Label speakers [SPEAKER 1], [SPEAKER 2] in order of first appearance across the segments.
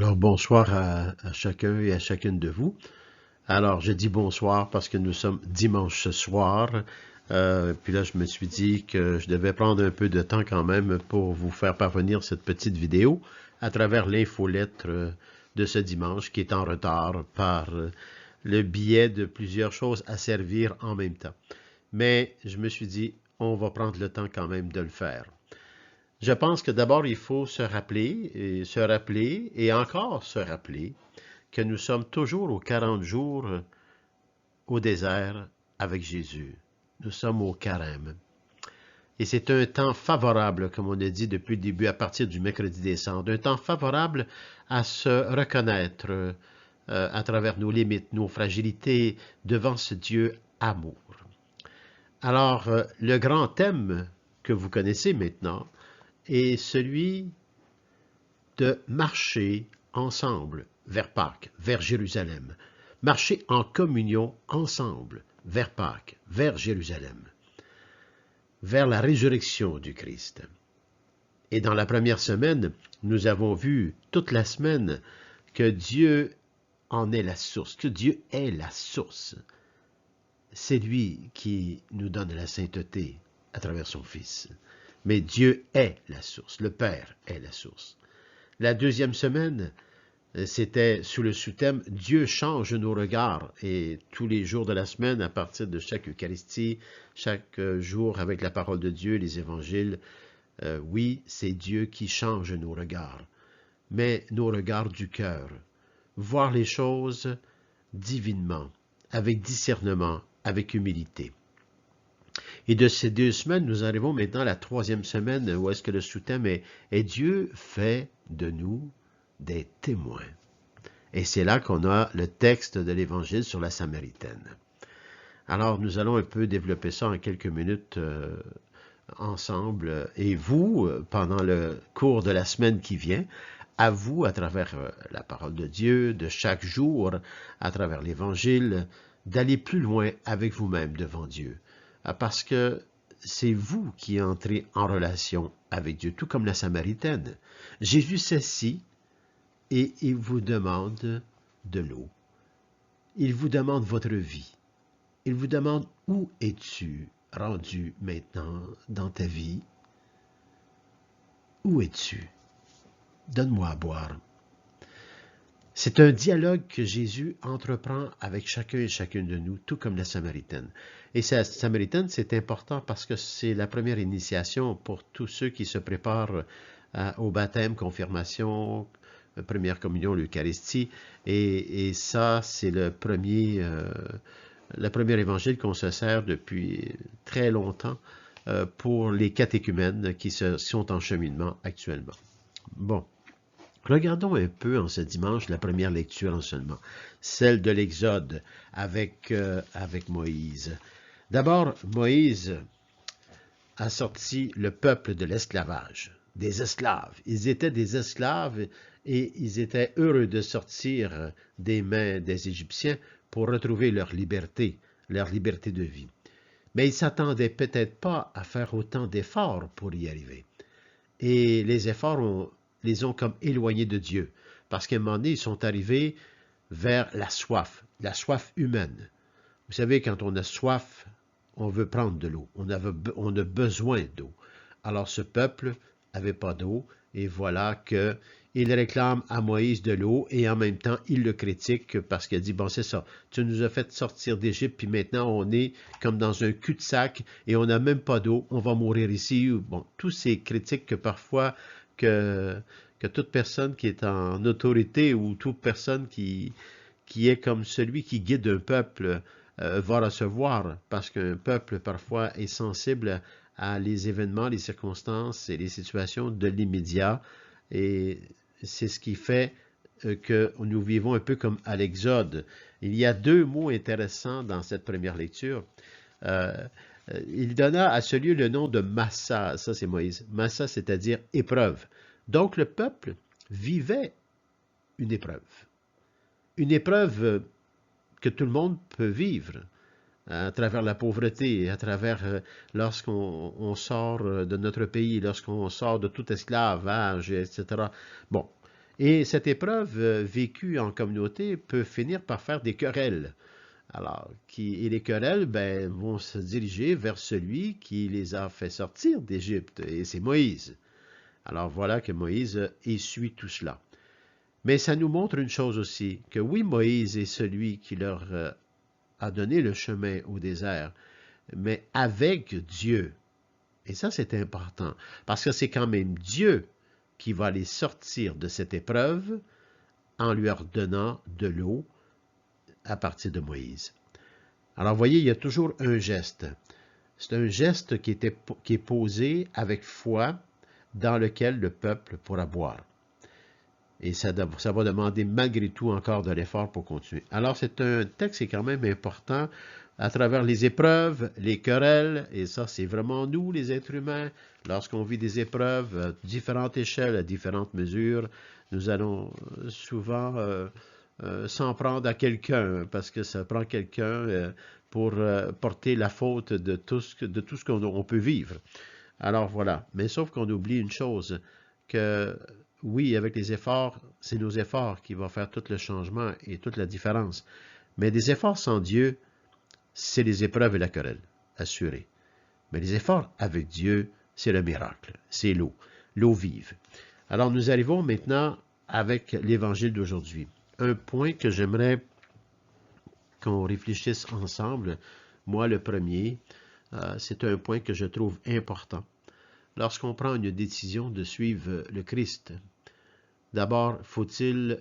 [SPEAKER 1] Alors, bonsoir à chacun et à chacune de vous. Alors, je dis bonsoir parce que nous sommes dimanche ce soir. Puis là, je me suis dit que je devais prendre un peu de temps quand même pour vous faire parvenir cette petite vidéo à travers l'infolettre de ce dimanche qui est en retard par le biais de plusieurs choses à servir en même temps. Mais je me suis dit, on va prendre le temps quand même de le faire. Je pense que d'abord, il faut se rappeler et encore se rappeler que nous sommes toujours aux 40 jours au désert avec Jésus. Nous sommes au carême. Et c'est un temps favorable, comme on a dit depuis le début, à partir du mercredi des Cendres, un temps favorable à se reconnaître à travers nos limites, nos fragilités, devant ce Dieu amour. Alors, le grand thème que vous connaissez maintenant est celui de marcher ensemble vers Pâques, vers Jérusalem. Marcher en communion ensemble vers Pâques, vers Jérusalem, vers la résurrection du Christ. Et dans la première semaine, nous avons vu toute la semaine que Dieu en est la source, que Dieu est la source. C'est lui qui nous donne la sainteté à travers son Fils. Mais Dieu est la source, le Père est la source. La deuxième semaine, c'était sous le sous-thème « Dieu change nos regards » et tous les jours de la semaine, à partir de chaque Eucharistie, chaque jour avec la parole de Dieu, les évangiles, oui, c'est Dieu qui change nos regards, mais nos regards du cœur. Voir les choses divinement, avec discernement, avec humilité. Et de ces 2 semaines, nous arrivons maintenant à la 3e semaine où est-ce que le sous-thème est « Et Dieu fait de nous des témoins ». Et c'est là qu'on a le texte de l'Évangile sur la Samaritaine. Alors, nous allons un peu développer ça en quelques minutes ensemble. Et vous, pendant le cours de la semaine qui vient, à vous, à travers la parole de Dieu, de chaque jour, à travers l'Évangile, d'aller plus loin avec vous-même devant Dieu. Parce que c'est vous qui entrez en relation avec Dieu, tout comme la Samaritaine. Jésus s'assit et il vous demande de l'eau. Il vous demande votre vie. Il vous demande où es-tu rendu maintenant dans ta vie? Où es-tu? Donne-moi à boire. C'est un dialogue que Jésus entreprend avec chacun et chacune de nous, tout comme la Samaritaine. Et la Samaritaine, c'est important parce que c'est la première initiation pour tous ceux qui se préparent au baptême, confirmation, première communion, l'Eucharistie. Et ça, c'est le premier évangile qu'on se sert depuis très longtemps pour les catéchumènes qui sont en cheminement actuellement. Bon. Regardons un peu en ce dimanche la première lecture en seulement, celle de l'Exode avec Moïse. D'abord, Moïse a sorti le peuple de l'esclavage, des esclaves. Ils étaient des esclaves et ils étaient heureux de sortir des mains des Égyptiens pour retrouver leur liberté de vie. Mais ils ne s'attendaient peut-être pas à faire autant d'efforts pour y arriver. Et les efforts les ont comme éloignés de Dieu. Parce qu'à un moment donné, ils sont arrivés vers la soif humaine. Vous savez, quand on a soif, on veut prendre de l'eau. On a besoin d'eau. Alors ce peuple n'avait pas d'eau, et voilà qu'il réclame à Moïse de l'eau, et en même temps, il le critique parce qu'il dit, bon, c'est ça, tu nous as fait sortir d'Égypte, puis maintenant, on est comme dans un cul-de-sac, et on n'a même pas d'eau, on va mourir ici. Bon, tous ces critiques que parfois, que toute personne qui est en autorité, ou toute personne qui est comme celui qui guide un peuple, va recevoir, parce qu'un peuple, parfois, est sensible à les événements, les circonstances et les situations de l'immédiat. Et c'est ce qui fait que nous vivons un peu comme à l'Exode. Il y a 2 mots intéressants dans cette première lecture. Il donna à ce lieu le nom de Massa, ça c'est Moïse. Massa, c'est-à-dire épreuve. Donc le peuple vivait une épreuve. Une épreuve que tout le monde peut vivre à travers la pauvreté, à travers lorsqu'on sort de notre pays, lorsqu'on sort de tout esclavage, etc. Bon, Et cette épreuve vécue en communauté peut finir par faire des querelles. Alors, et les querelles vont se diriger vers celui qui les a fait sortir d'Égypte, et c'est Moïse. Alors voilà que Moïse essuie tout cela. Mais ça nous montre une chose aussi, que oui, Moïse est celui qui leur a donné le chemin au désert, mais avec Dieu. Et ça, c'est important, parce que c'est quand même Dieu qui va les sortir de cette épreuve en leur donnant de l'eau à partir de Moïse. Alors, vous voyez, il y a toujours un geste. C'est un geste qui est posé avec foi dans lequel le peuple pourra boire. Et ça va demander malgré tout encore de l'effort pour continuer. Alors, c'est un texte qui est quand même important à travers les épreuves, les querelles, et ça, c'est vraiment nous, les êtres humains. Lorsqu'on vit des épreuves à différentes échelles, à différentes mesures, nous allons souvent s'en prendre à quelqu'un, parce que ça prend quelqu'un pour porter la faute de tout ce qu'on peut vivre. Alors voilà, mais sauf qu'on oublie une chose, que oui, avec les efforts, c'est nos efforts qui vont faire tout le changement et toute la différence. Mais des efforts sans Dieu, c'est les épreuves et la querelle, assuré. Mais les efforts avec Dieu, c'est le miracle, c'est l'eau vive. Alors nous arrivons maintenant avec l'évangile d'aujourd'hui. Un point que j'aimerais qu'on réfléchisse ensemble, moi le premier, c'est un point que je trouve important. Lorsqu'on prend une décision de suivre le Christ, d'abord, faut-il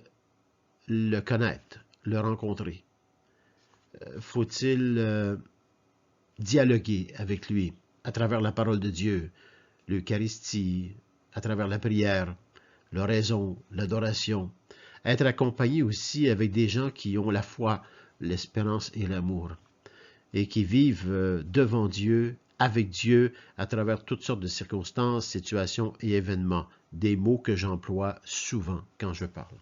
[SPEAKER 1] le connaître, le rencontrer? Faut-il dialoguer avec lui à travers la parole de Dieu, l'Eucharistie, à travers la prière, l'oraison, l'adoration, être accompagné aussi avec des gens qui ont la foi, l'espérance et l'amour, et qui vivent devant Dieu, avec Dieu, à travers toutes sortes de circonstances, situations et événements, des mots que j'emploie souvent quand je parle.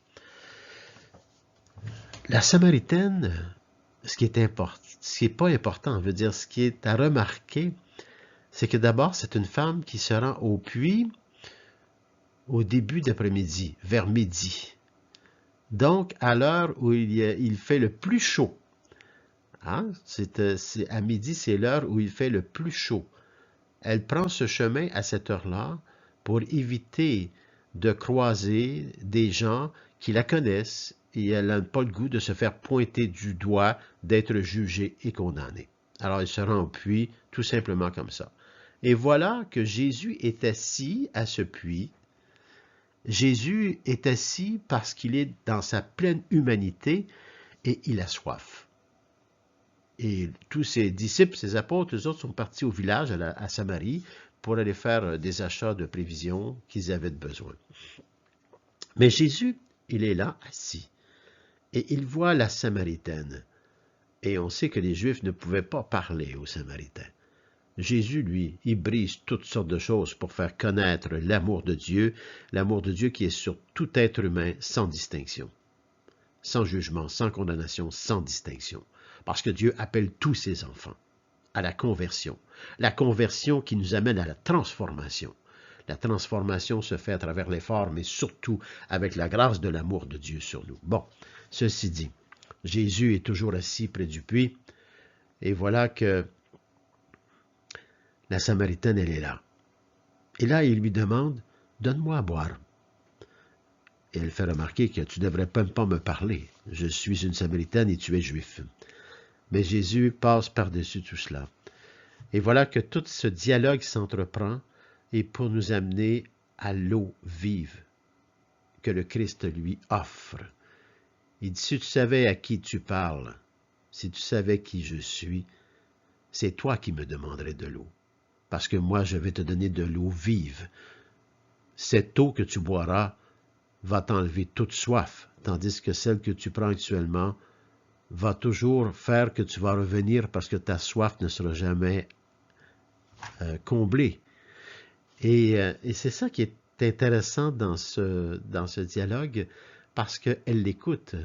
[SPEAKER 1] La Samaritaine, ce qui est pas important, veut dire ce qui est à remarquer, c'est que d'abord, c'est une femme qui se rend au puits au début d'après-midi, vers midi. Donc, à l'heure où il fait le plus chaud. Hein? À midi, c'est l'heure où il fait le plus chaud. Elle prend ce chemin à cette heure-là pour éviter de croiser des gens qui la connaissent et elle n'a pas le goût de se faire pointer du doigt, d'être jugée et condamnée. Alors, elle se rend au puits tout simplement comme ça. Et voilà que Jésus est assis à ce puits. Jésus est assis parce qu'il est dans sa pleine humanité et il a soif. Et tous ses disciples, ses apôtres, eux autres sont partis au village, à Samarie, pour aller faire des achats de prévisions qu'ils avaient besoin. Mais Jésus, il est là, assis, et il voit la Samaritaine. Et on sait que les Juifs ne pouvaient pas parler aux Samaritains. Jésus, lui, il brise toutes sortes de choses pour faire connaître l'amour de Dieu qui est sur tout être humain sans distinction, sans jugement, sans condamnation, sans distinction. Parce que Dieu appelle tous ses enfants à la conversion qui nous amène à la transformation. La transformation se fait à travers l'effort, mais surtout avec la grâce de l'amour de Dieu sur nous. Bon, ceci dit, Jésus est toujours assis près du puits, et voilà que la Samaritaine, elle est là. Et là, il lui demande, « Donne-moi à boire. » Et elle fait remarquer que tu ne devrais même pas me parler. Je suis une Samaritaine et tu es juif. Mais Jésus passe par-dessus tout cela. Et voilà que tout ce dialogue s'entreprend et pour nous amener à l'eau vive que le Christ lui offre. Il dit, si tu savais à qui tu parles, si tu savais qui je suis, c'est toi qui me demanderais de l'eau. Parce que moi, je vais te donner de l'eau vive. Cette eau que tu boiras va t'enlever toute soif, tandis que celle que tu prends actuellement va toujours faire que tu vas revenir parce que ta soif ne sera jamais comblée. Et c'est ça qui est intéressant dans ce dialogue, parce qu'elle l'écoute.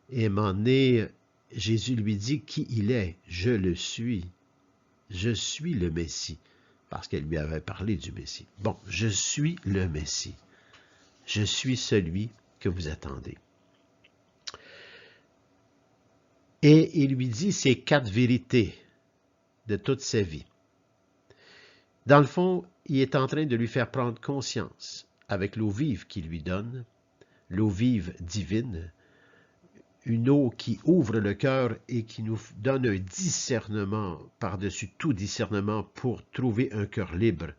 [SPEAKER 1] Et à un moment donné, Jésus lui dit qui il est. Je le suis. Je suis le Messie. Parce qu'elle lui avait parlé du Messie. Bon, je suis le Messie. Je suis celui que vous attendez. Et il lui dit ces 4 vérités de toute sa vie. Dans le fond, il est en train de lui faire prendre conscience, avec l'eau vive qu'il lui donne, l'eau vive divine, une eau qui ouvre le cœur et qui nous donne un discernement par-dessus tout discernement pour trouver un cœur libre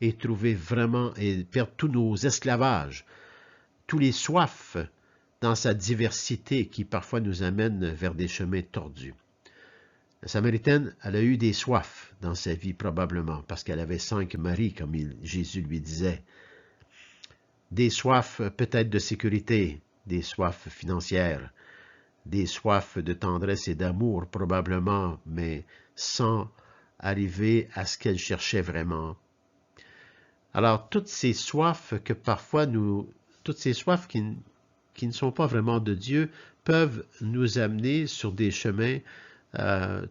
[SPEAKER 1] et trouver vraiment et perdre tous nos esclavages, tous les soifs dans sa diversité qui parfois nous amène vers des chemins tordus. La Samaritaine, elle a eu des soifs dans sa vie probablement parce qu'elle avait 5 maris, comme Jésus lui disait. Des soifs peut-être de sécurité, des soifs financières, des soifs de tendresse et d'amour probablement, mais sans arriver à ce qu'elle cherchait vraiment. Alors, toutes ces soifs que parfois toutes ces soifs qui ne sont pas vraiment de Dieu, peuvent nous amener sur des chemins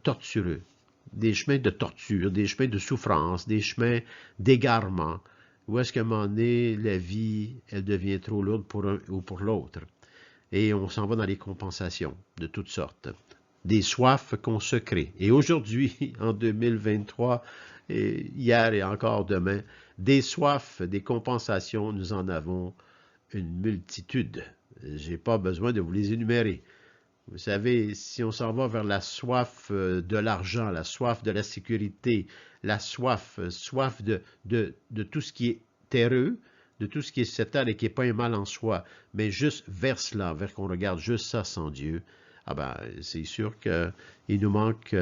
[SPEAKER 1] tortueux, des chemins de torture, des chemins de souffrance, des chemins d'égarement, où est-ce qu'à un moment donné, la vie, elle devient trop lourde pour un ou pour l'autre. Et on s'en va dans les compensations de toutes sortes. Des soifs qu'on se crée. Et aujourd'hui, en 2023, et hier et encore demain, des soifs, des compensations, nous en avons une multitude. Je n'ai pas besoin de vous les énumérer. Vous savez, si on s'en va vers la soif de l'argent, la soif de la sécurité, la soif de tout ce qui est terreux, de tout ce qui est sétal et qui n'est pas un mal en soi, mais juste vers cela, vers qu'on regarde juste ça sans Dieu, ah ben, c'est sûr qu'il nous manque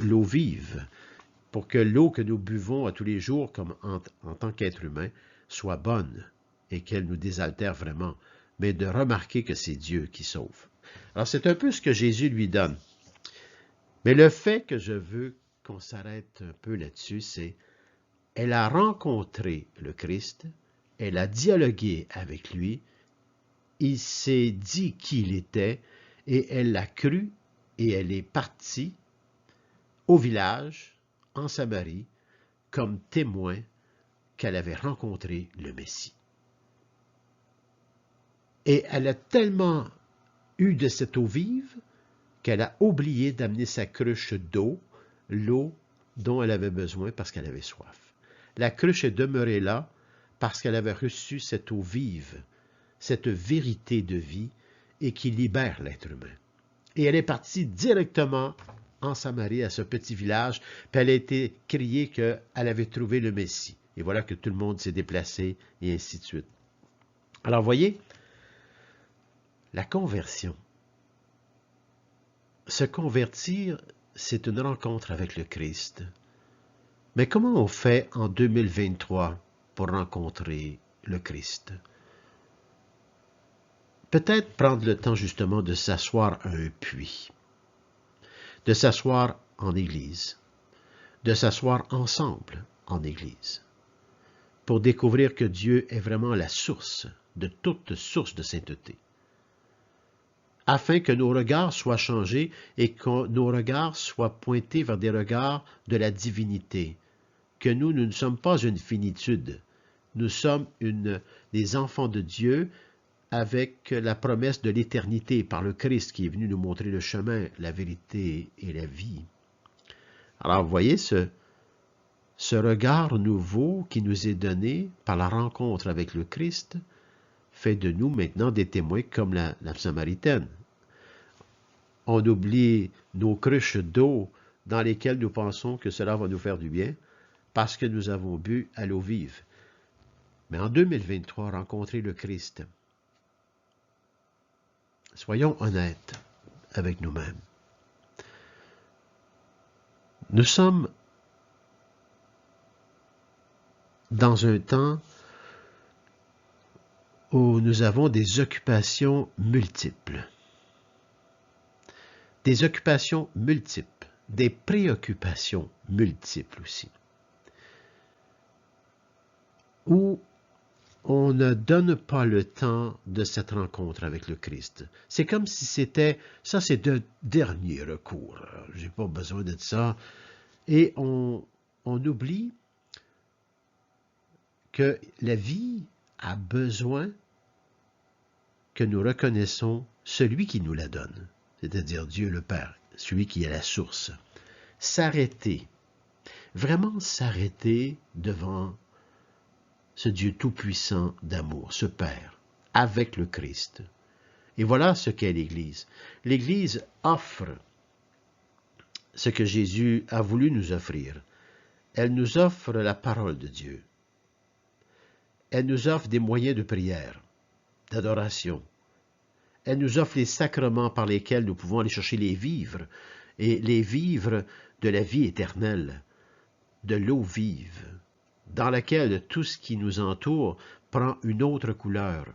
[SPEAKER 1] l'eau vive, pour que l'eau que nous buvons à tous les jours, comme en tant qu'être humain, soit bonne et qu'elle nous désaltère vraiment, mais de remarquer que c'est Dieu qui sauve. Alors, c'est un peu ce que Jésus lui donne. Mais le fait que je veux qu'on s'arrête un peu là-dessus, c'est elle a rencontré le Christ, elle a dialogué avec lui, il s'est dit qui il était, et elle l'a cru, et elle est partie au village, en Samarie, comme témoin qu'elle avait rencontré le Messie. Et elle a tellement eu de cette eau vive qu'elle a oublié d'amener sa cruche d'eau, l'eau dont elle avait besoin parce qu'elle avait soif. La cruche est demeurée là parce qu'elle avait reçu cette eau vive, cette vérité de vie et qui libère l'être humain. Et elle est partie directement en Samarie, à ce petit village, puis elle a été criée qu'elle avait trouvé le Messie. Et voilà que tout le monde s'est déplacé et ainsi de suite. Alors, voyez, la conversion. Se convertir, c'est une rencontre avec le Christ. Mais comment on fait en 2023 pour rencontrer le Christ? Peut-être prendre le temps justement de s'asseoir à un puits, de s'asseoir en Église, de s'asseoir ensemble en Église, pour découvrir que Dieu est vraiment la source de toute source de sainteté, afin que nos regards soient changés et que nos regards soient pointés vers des regards de la divinité, que nous ne sommes pas une finitude, nous sommes des enfants de Dieu avec la promesse de l'éternité par le Christ qui est venu nous montrer le chemin, la vérité et la vie. Alors, vous voyez, ce regard nouveau qui nous est donné par la rencontre avec le Christ fait de nous maintenant des témoins comme la Samaritaine. On oublie nos cruches d'eau dans lesquelles nous pensons que cela va nous faire du bien parce que nous avons bu à l'eau vive. Mais en 2023, rencontrer le Christ. Soyons honnêtes avec nous-mêmes. Nous sommes dans un temps où nous avons des occupations multiples. Des occupations multiples, des préoccupations multiples aussi. Où on ne donne pas le temps de cette rencontre avec le Christ. C'est comme si c'était, ça c'est de dernier recours. J'ai pas besoin de ça. Et on oublie que la vie a besoin que nous reconnaissons celui qui nous la donne, c'est-à-dire Dieu le Père, celui qui est la source. S'arrêter, vraiment s'arrêter devant ce Dieu tout-puissant d'amour, ce Père, avec le Christ. Et voilà ce qu'est l'Église. L'Église offre ce que Jésus a voulu nous offrir. Elle nous offre la parole de Dieu. Elle nous offre des moyens de prière, d'adoration. Elle nous offre les sacrements par lesquels nous pouvons aller chercher les vivres, et les vivres de la vie éternelle, de l'eau vive, dans laquelle tout ce qui nous entoure prend une autre couleur,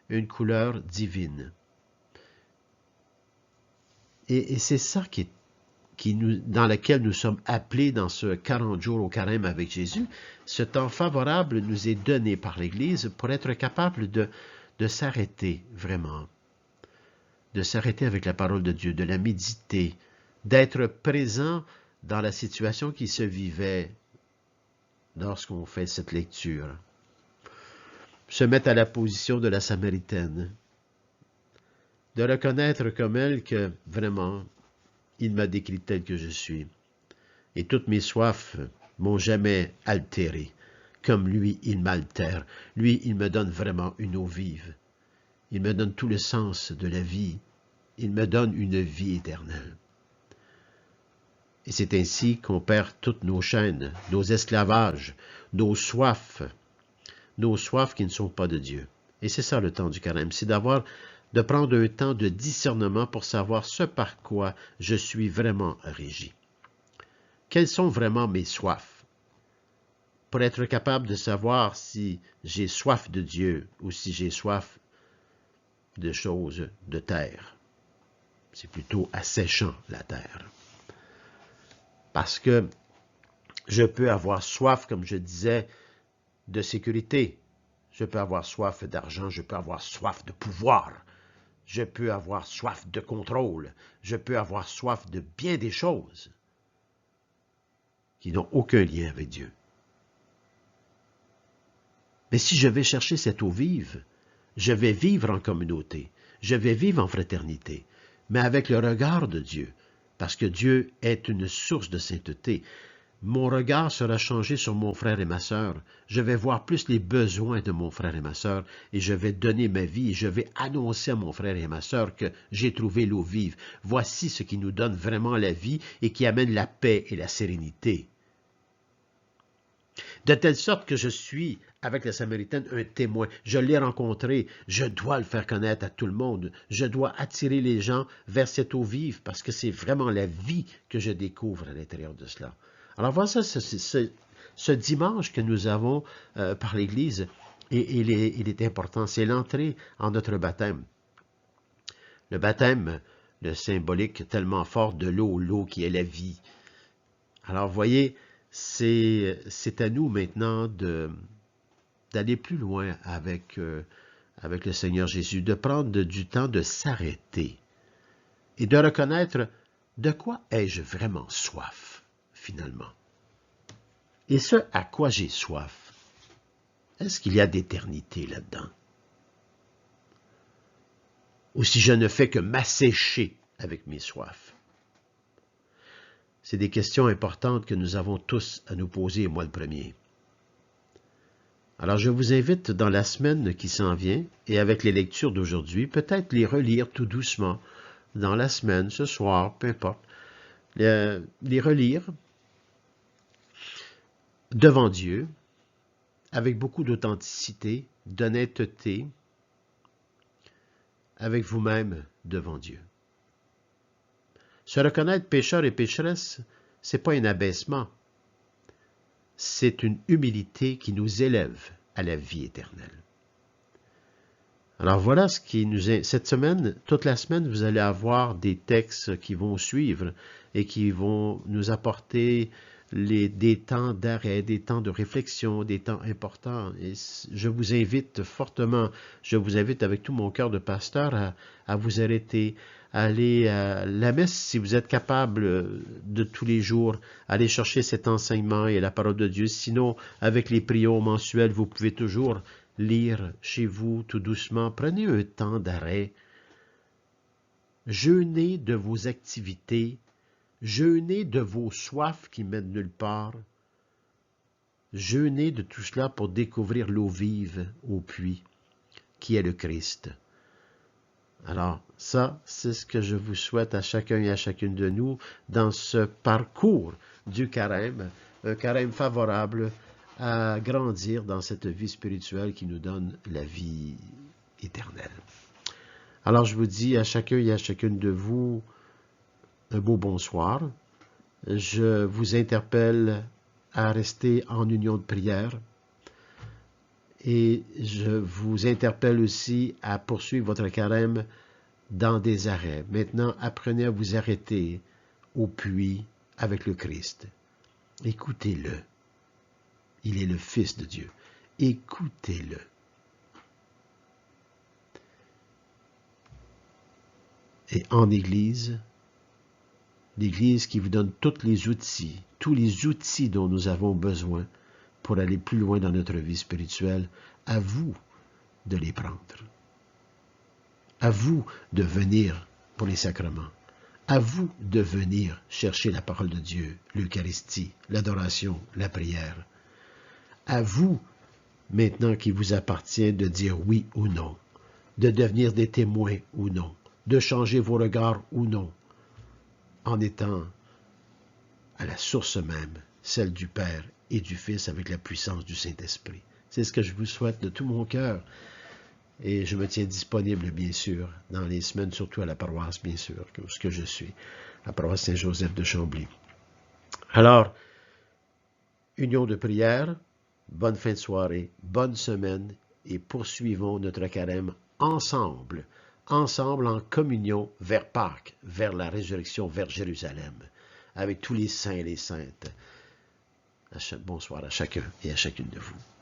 [SPEAKER 1] une couleur divine. Et c'est ça dans lequel nous sommes appelés dans ce 40 jours au carême avec Jésus. Ce temps favorable nous est donné par l'Église pour être capable de s'arrêter vraiment, de s'arrêter avec la parole de Dieu, de la méditer, d'être présent dans la situation qui se vivait lorsqu'on fait cette lecture. Se mettre à la position de la Samaritaine, de reconnaître comme elle que vraiment, il m'a décrit tel que je suis. Et toutes mes soifs m'ont jamais altéré. Comme lui, il m'altère. Lui, il me donne vraiment une eau vive. Il me donne tout le sens de la vie. Il me donne une vie éternelle. Et c'est ainsi qu'on perd toutes nos chaînes, nos esclavages, nos soifs qui ne sont pas de Dieu. Et c'est ça le temps du carême, c'est de prendre un temps de discernement pour savoir ce par quoi je suis vraiment régi. Quelles sont vraiment mes soifs? Pour être capable de savoir si j'ai soif de Dieu ou si j'ai soif de choses de terre. C'est plutôt asséchant, la terre. Parce que je peux avoir soif, comme je disais, de sécurité. Je peux avoir soif d'argent, je peux avoir soif de pouvoir. Je peux avoir soif de contrôle. Je peux avoir soif de bien des choses qui n'ont aucun lien avec Dieu. Mais si je vais chercher cette eau vive, je vais vivre en communauté, je vais vivre en fraternité, mais avec le regard de Dieu, parce que Dieu est une source de sainteté. Mon regard sera changé sur mon frère et ma sœur. Je vais voir plus les besoins de mon frère et ma sœur et je vais donner ma vie et je vais annoncer à mon frère et à ma sœur que j'ai trouvé l'eau vive. Voici ce qui nous donne vraiment la vie et qui amène la paix et la sérénité. De telle sorte que je suis, avec la Samaritaine, un témoin. Je l'ai rencontré, je dois le faire connaître à tout le monde. Je dois attirer les gens vers cette eau vive parce que c'est vraiment la vie que je découvre à l'intérieur de cela. Alors voilà ça, ce dimanche que nous avons par l'Église, et il est important, c'est l'entrée en notre baptême. Le baptême, le symbolique tellement fort de l'eau qui est la vie. Alors voyez, c'est à nous maintenant d'aller plus loin avec le Seigneur Jésus, de prendre du temps de s'arrêter et de reconnaître de quoi ai-je vraiment soif, finalement. Et ce à quoi j'ai soif, est-ce qu'il y a d'éternité là-dedans? Ou si je ne fais que m'assécher avec mes soifs? C'est des questions importantes que nous avons tous à nous poser, moi le premier. Alors je vous invite dans la semaine qui s'en vient, et avec les lectures d'aujourd'hui, peut-être les relire tout doucement, dans la semaine, ce soir, peu importe, les relire devant Dieu, avec beaucoup d'authenticité, d'honnêteté, avec vous-même devant Dieu. Se reconnaître pécheur et pécheresse, ce n'est pas un abaissement, c'est une humilité qui nous élève à la vie éternelle. Alors voilà ce qui nous est... Cette semaine, toute la semaine, vous allez avoir des textes qui vont suivre et qui vont nous apporter des temps d'arrêt, des temps de réflexion, des temps importants. Et je vous invite fortement, je vous invite avec tout mon cœur de pasteur à vous arrêter, à aller à la messe si vous êtes capable de tous les jours, aller chercher cet enseignement et la parole de Dieu. Sinon, avec les prières mensuelles, vous pouvez toujours lire chez vous tout doucement. Prenez un temps d'arrêt. Jeûnez de vos activités. Jeûnez de vos soifs qui mènent nulle part. Jeûnez de tout cela pour découvrir l'eau vive au puits, qui est le Christ. Alors, ça, c'est ce que je vous souhaite à chacun et à chacune de nous dans ce parcours du carême, un carême favorable à grandir dans cette vie spirituelle qui nous donne la vie éternelle. Alors, je vous dis à chacun et à chacune de vous un beau bonsoir. Je vous interpelle à rester en union de prière. Et je vous interpelle aussi à poursuivre votre carême dans des arrêts. Maintenant, apprenez à vous arrêter au puits avec le Christ. Écoutez-le. Il est le Fils de Dieu. Écoutez-le. Et en Église, l'Église qui vous donne tous les outils dont nous avons besoin pour aller plus loin dans notre vie spirituelle, à vous de les prendre. À vous de venir pour les sacrements. À vous de venir chercher la parole de Dieu, l'Eucharistie, l'adoration, la prière. À vous, maintenant qu'il vous appartient de dire oui ou non, de devenir des témoins ou non, de changer vos regards ou non, en étant à la source même, celle du Père et du Fils avec la puissance du Saint-Esprit. C'est ce que je vous souhaite de tout mon cœur. Et je me tiens disponible, bien sûr, dans les semaines, surtout à la paroisse, bien sûr, ce que je suis, la paroisse Saint-Joseph de Chambly. Alors, union de prière, bonne fin de soirée, bonne semaine, et poursuivons notre carême ensemble en communion vers Pâques, vers la résurrection, vers Jérusalem, avec tous les saints et les saintes. Bonsoir à chacun et à chacune de vous.